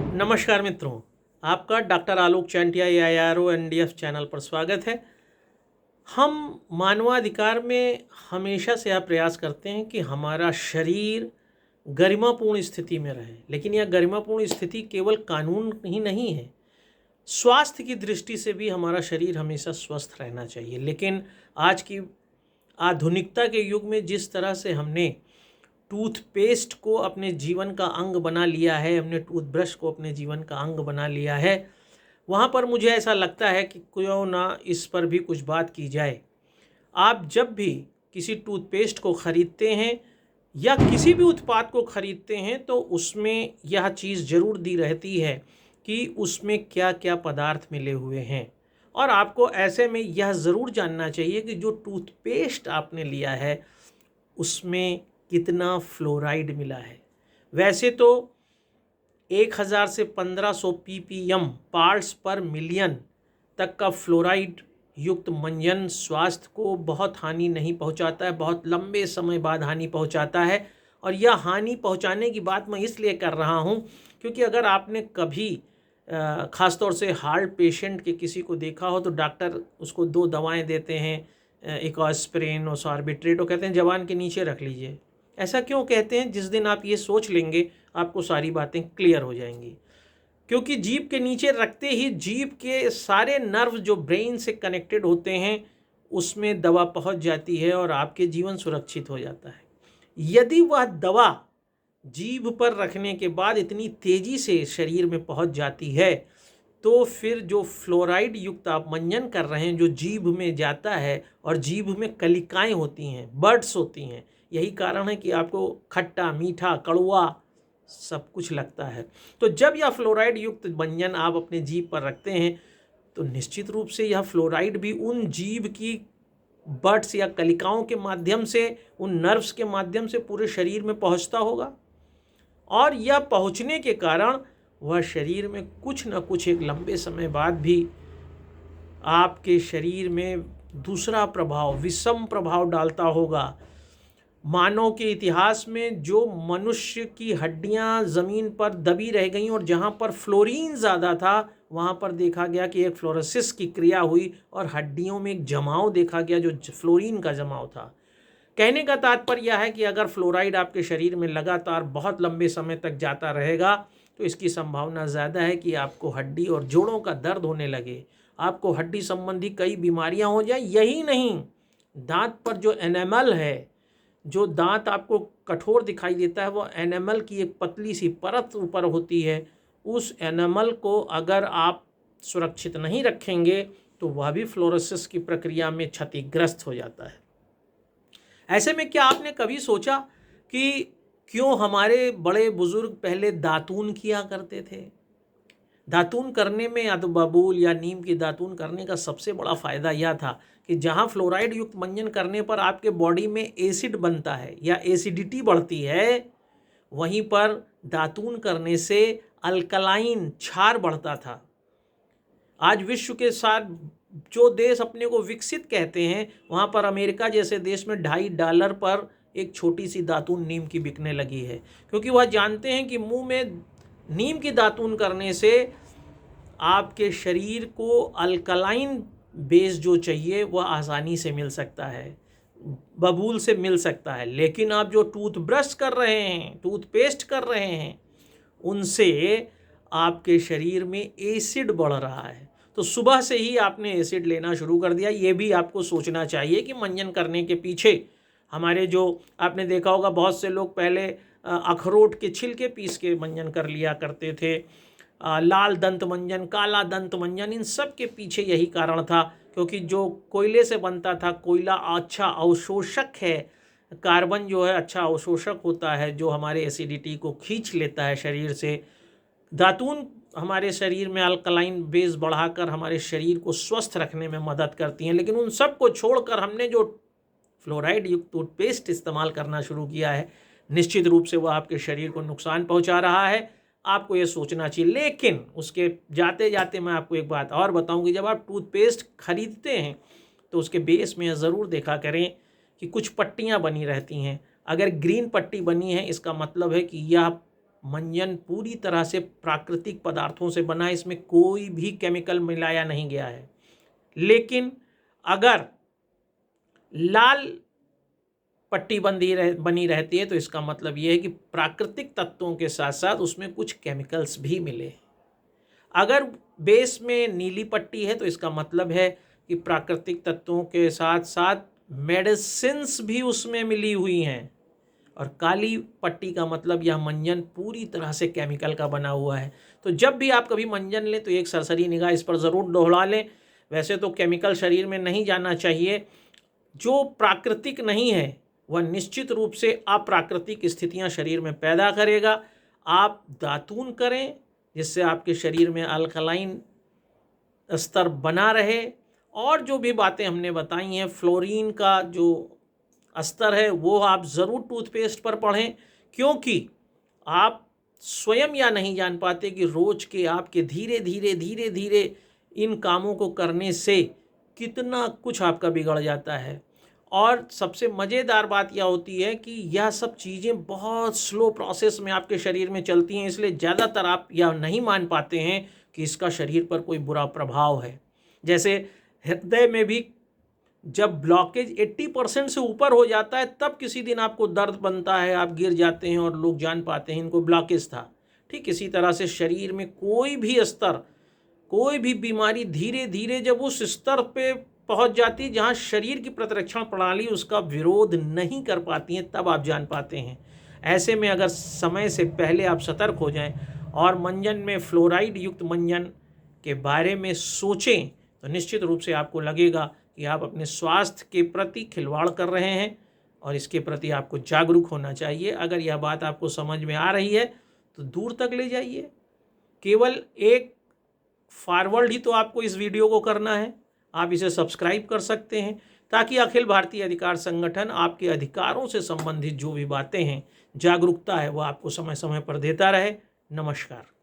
नमस्कार मित्रों, आपका डॉक्टर आलोक चांटिया AIRO NDF चैनल पर स्वागत है। हम मानवाधिकार में हमेशा से यह प्रयास करते हैं कि हमारा शरीर गरिमापूर्ण स्थिति में रहे, लेकिन यह गरिमापूर्ण स्थिति केवल कानून ही नहीं है, स्वास्थ्य की दृष्टि से भी हमारा शरीर हमेशा स्वस्थ रहना चाहिए। लेकिन आज की आधुनिकता के युग में जिस तरह से हमने टूथपेस्ट को अपने जीवन का अंग बना लिया है, हमने टूथब्रश को अपने जीवन का अंग बना लिया है, वहाँ पर मुझे ऐसा लगता है कि क्यों ना इस पर भी कुछ बात की जाए। आप जब भी किसी टूथपेस्ट को ख़रीदते हैं या किसी भी उत्पाद को ख़रीदते हैं तो उसमें यह चीज़ ज़रूर दी रहती है कि उसमें क्या क्या पदार्थ मिले हुए हैं, और आपको ऐसे में यह ज़रूर जानना चाहिए कि जो टूथपेस्ट आपने लिया है उसमें कितना फ्लोराइड मिला है। वैसे तो 1000 से 1500 ppm पार्ट्स पर मिलियन तक का फ्लोराइड युक्त मंजन स्वास्थ्य को बहुत हानि नहीं पहुंचाता है, बहुत लंबे समय बाद हानि पहुंचाता है। और यह हानि पहुंचाने की बात मैं इसलिए कर रहा हूं क्योंकि अगर आपने कभी ख़ासतौर से हार्ट पेशेंट के किसी को देखा हो तो डॉक्टर उसको 2 दवाएं देते हैं, एक एस्पिरिन और सॉर्बिट्रेट, और कहते हैं जबान के नीचे रख लीजिए। ऐसा क्यों कहते हैं? जिस दिन आप ये सोच लेंगे आपको सारी बातें क्लियर हो जाएंगी। क्योंकि जीभ के नीचे रखते ही जीभ के सारे नर्व जो ब्रेन से कनेक्टेड होते हैं उसमें दवा पहुंच जाती है और आपके जीवन सुरक्षित हो जाता है। यदि वह दवा जीभ पर रखने के बाद इतनी तेज़ी से शरीर में पहुंच जाती है तो फिर जो फ्लोराइड युक्त आप मंजन कर रहे हैं जो जीभ में जाता है, और जीभ में कलिकाएं होती हैं, बर्ड्स होती हैं, यही कारण है कि आपको खट्टा, मीठा, कड़वा सब कुछ लगता है। तो जब यह फ्लोराइड युक्त व्यंजन आप अपने जीभ पर रखते हैं तो निश्चित रूप से यह फ्लोराइड भी उन जीभ की बर्ड्स या कलिकाओं के माध्यम से, उन नर्व्स के माध्यम से पूरे शरीर में पहुंचता होगा, और यह पहुंचने के कारण वह शरीर में कुछ न कुछ एक लंबे समय बाद भी आपके शरीर में दूसरा प्रभाव, विषम प्रभाव डालता होगा। मानव के इतिहास में जो मनुष्य की हड्डियां ज़मीन पर दबी रह गईं और जहां पर फ्लोरीन ज़्यादा था वहां पर देखा गया कि एक फ्लोरोसिस की क्रिया हुई और हड्डियों में एक जमाव देखा गया जो फ्लोरीन का जमाव था। कहने का तात्पर्य यह है कि अगर फ्लोराइड आपके शरीर में लगातार बहुत लंबे समय तक जाता रहेगा तो इसकी संभावना ज़्यादा है कि आपको हड्डी और जोड़ों का दर्द होने लगे, आपको हड्डी संबंधी कई बीमारियां हो जाए। यही नहीं, दांत पर जो एनेमल है, जो दांत आपको कठोर दिखाई देता है, वो एनेमल की एक पतली सी परत ऊपर होती है। उस एनेमल को अगर आप सुरक्षित नहीं रखेंगे तो वह भी फ्लोरोसिस की प्रक्रिया में क्षतिग्रस्त हो जाता है। ऐसे में क्या आपने कभी सोचा कि क्यों हमारे बड़े बुजुर्ग पहले दातून किया करते थे? दातून करने में या तो बबूल या नीम की दातून करने का सबसे बड़ा फ़ायदा यह था कि जहाँ फ्लोराइड युक्त मंजन करने पर आपके बॉडी में एसिड बनता है या एसिडिटी बढ़ती है, वहीं पर दातून करने से अल्कलाइन क्षार बढ़ता था। आज विश्व के साथ जो देश अपने को विकसित कहते हैं वहाँ पर अमेरिका जैसे देश में $2.5 पर एक छोटी सी दातून नीम की बिकने लगी है, क्योंकि वह जानते हैं कि मुंह में नीम की दातून करने से आपके शरीर को अल्कलाइन बेस जो चाहिए वह आसानी से मिल सकता है, बबूल से मिल सकता है। लेकिन आप जो टूथब्रश कर रहे हैं, टूथपेस्ट कर रहे हैं, उनसे आपके शरीर में एसिड बढ़ रहा है। तो सुबह से ही आपने एसिड लेना शुरू कर दिया। ये भी आपको सोचना चाहिए कि मंजन करने के पीछे हमारे जो आपने देखा होगा बहुत से लोग पहले अखरोट के छिलके पीस के मंजन कर लिया करते थे, लाल दंत मंजन, काला दंत मंजन, इन सब के पीछे यही कारण था क्योंकि जो कोयले से बनता था, कोयला अच्छा अवशोषक है, कार्बन जो है अच्छा अवशोषक होता है जो हमारे एसिडिटी को खींच लेता है शरीर से। दातून हमारे शरीर में अल्कलाइन बेस बढ़ाकर हमारे शरीर को स्वस्थ रखने में मदद करती हैं। लेकिन उन सब को छोड़कर हमने जो फ्लोराइड युक्त टूथपेस्ट इस्तेमाल करना शुरू किया है, निश्चित रूप से वह आपके शरीर को नुकसान पहुंचा रहा है। आपको ये सोचना चाहिए। लेकिन उसके जाते जाते मैं आपको एक बात और बताऊं कि जब आप टूथपेस्ट खरीदते हैं तो उसके बेस में ज़रूर देखा करें कि कुछ पट्टियां बनी रहती हैं। अगर ग्रीन पट्टी बनी है इसका मतलब है कि यह मंजन पूरी तरह से प्राकृतिक पदार्थों से बना है, इसमें कोई भी केमिकल मिलाया नहीं गया है। लेकिन अगर लाल पट्टी बनी रहती है तो इसका मतलब ये है कि प्राकृतिक तत्वों के साथ साथ उसमें कुछ केमिकल्स भी मिले। अगर बेस में नीली पट्टी है तो इसका मतलब है कि प्राकृतिक तत्वों के साथ साथ मेडिसिन्स भी उसमें मिली हुई हैं। और काली पट्टी का मतलब यह मंजन पूरी तरह से केमिकल का बना हुआ है। तो जब भी आप कभी मंजन लें तो एक सरसरी निगाह इस पर ज़रूर दौड़ा लें। वैसे तो केमिकल शरीर में नहीं जाना चाहिए। जो प्राकृतिक नहीं है वह निश्चित रूप से अप्राकृतिक स्थितियां शरीर में पैदा करेगा। आप दातून करें जिससे आपके शरीर में अल्कलाइन स्तर बना रहे। और जो भी बातें हमने बताई हैं, फ्लोरीन का जो स्तर है वो आप ज़रूर टूथपेस्ट पर पढ़ें, क्योंकि आप स्वयं या नहीं जान पाते कि रोज़ के आपके धीरे धीरे इन कामों को करने से कितना कुछ आपका बिगड़ जाता है। और सबसे मज़ेदार बात यह होती है कि यह सब चीज़ें बहुत स्लो प्रोसेस में आपके शरीर में चलती हैं, इसलिए ज़्यादातर आप यह नहीं मान पाते हैं कि इसका शरीर पर कोई बुरा प्रभाव है। जैसे हृदय में भी जब ब्लॉकेज 80% से ऊपर हो जाता है तब किसी दिन आपको दर्द बनता है, आप गिर जाते हैं और लोग जान पाते हैं इनको ब्लॉकेज था। ठीक इसी तरह से शरीर में कोई भी स्तर, कोई भी बीमारी धीरे धीरे जब उस स्तर पे पहुंच जाती है जहां शरीर की प्रतिरक्षण प्रणाली उसका विरोध नहीं कर पाती है, तब आप जान पाते हैं। ऐसे में अगर समय से पहले आप सतर्क हो जाएं और मंजन में फ्लोराइड युक्त मंजन के बारे में सोचें तो निश्चित रूप से आपको लगेगा कि आप अपने स्वास्थ्य के प्रति खिलवाड़ कर रहे हैं और इसके प्रति आपको जागरूक होना चाहिए। अगर यह बात आपको समझ में आ रही है तो दूर तक ले जाइए। केवल एक फॉरवर्ड ही तो आपको इस वीडियो को करना है। आप इसे सब्सक्राइब कर सकते हैं ताकि अखिल भारतीय अधिकार संगठन आपके अधिकारों से संबंधित जो भी बातें हैं, जागरूकता है, वह आपको समय समय पर देता रहे। नमस्कार।